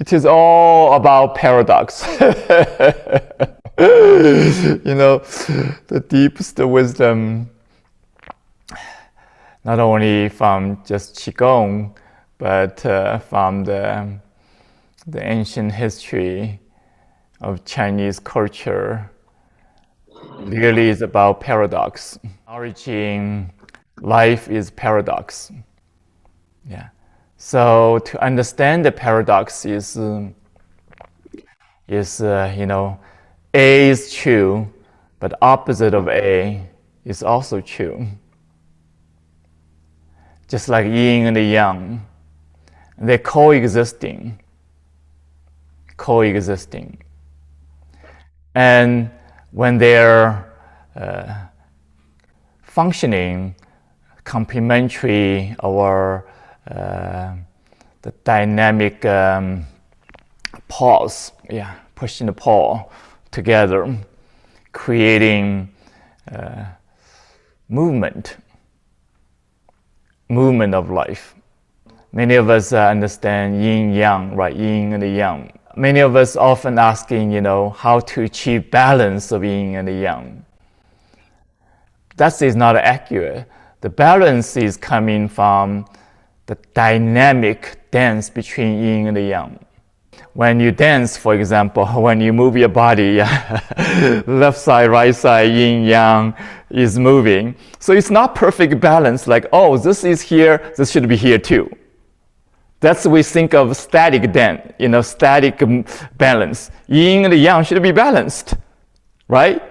it is all about paradox. The deepest wisdom, not only from just Qigong, but from the ancient history of Chinese culture, really is about paradox. Origin, life is paradox. Yeah. So to understand the paradox is A is true, but opposite of A is also true. Just like yin and yang, they're coexisting. And when they're functioning complementary or the dynamic pulse, pushing the pole together, creating movement of life. Many of us understand yin-yang, right? Yin and yang. Many of us often asking, how to achieve balance of yin and yang. That is not accurate. The balance is coming from the dynamic dance between yin and yang. When you dance, for example, when you move your body, left side, right side, yin, yang is moving. So it's not perfect balance, like, oh, this is here, this should be here too. That's what we think of static dance, static balance. Yin and yang should be balanced, right?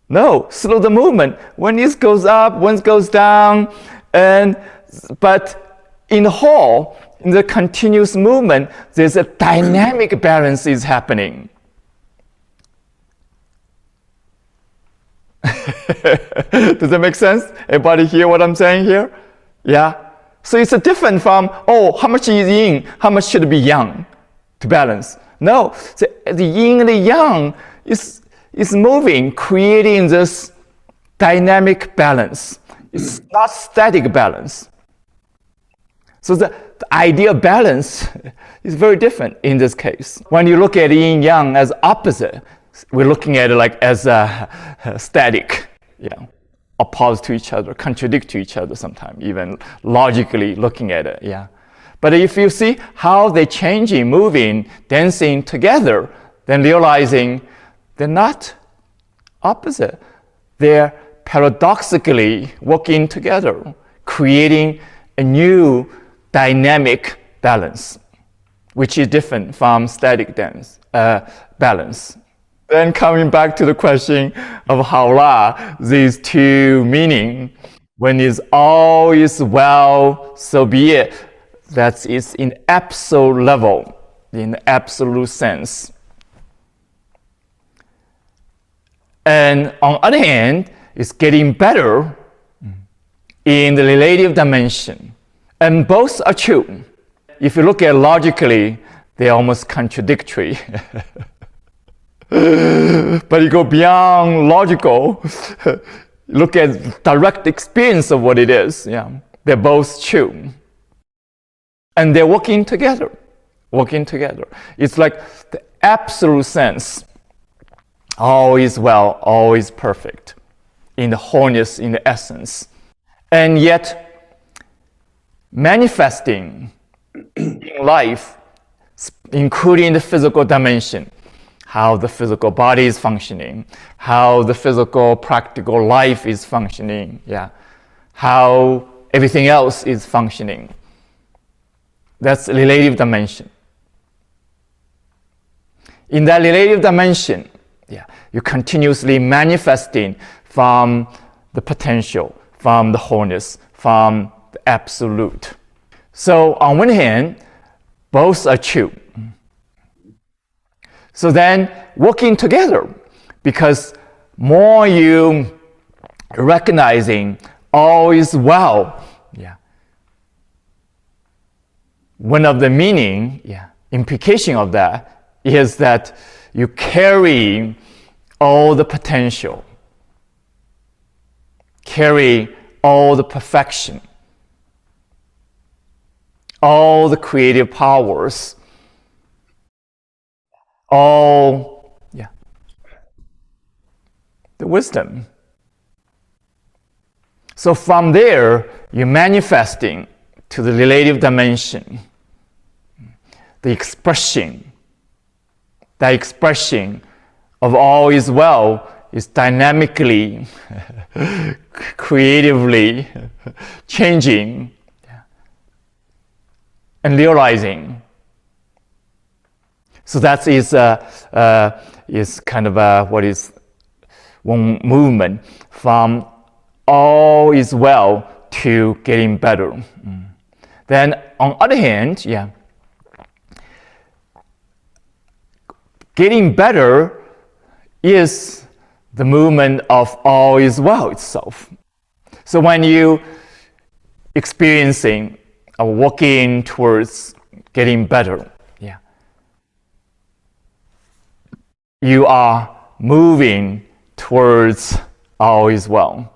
No, slow the movement. When this goes up, one goes down, but in the whole, in the continuous movement, there's a dynamic balance is happening. Does that make sense? Everybody hear what I'm saying here? Yeah? So it's different from, how much is yin, how much should be yang to balance? No, the yin and the yang is moving, creating this dynamic balance. It's not static balance. So the idea of balance is very different in this case. When you look at yin-yang as opposite, we're looking at it like as static, opposed to each other, contradict to each other sometimes, even logically looking at it, But if you see how they're changing, moving, dancing together, then realizing they're not opposite. They're paradoxically working together, creating a new dynamic balance, which is different from static balance. Then coming back to the question of Haola, these two meaning, when it's all is well, so be it. That is in absolute level, in absolute sense. And on the other hand, it's getting better in the relative dimension. And both are true. If you look at it logically, they're almost contradictory. But you go beyond logical, look at direct experience of what it is. They're both true. And they're working together. It's like the absolute sense. All is well, all is perfect. In the wholeness, in the essence. And yet, manifesting in life, including the physical dimension, how the physical body is functioning, how the physical practical life is functioning, how everything else is functioning. That's relative dimension. In that relative dimension, you're continuously manifesting from the potential, from the wholeness, from the absolute. So on one hand, both are true. So then working together, because more you recognizing all is well, one of the meaning, implication of that is that you carry all the potential, carry all the perfection, all the creative powers all, the wisdom. So from there, you're manifesting to the relative dimension, the expression. That expression of all is well is dynamically, creatively changing and realizing. So that is kind of what is one movement from all is well to getting better. Then on the other hand, getting better is the movement of all is well itself. So when you experiencing or walking towards getting better, you are moving towards all is well.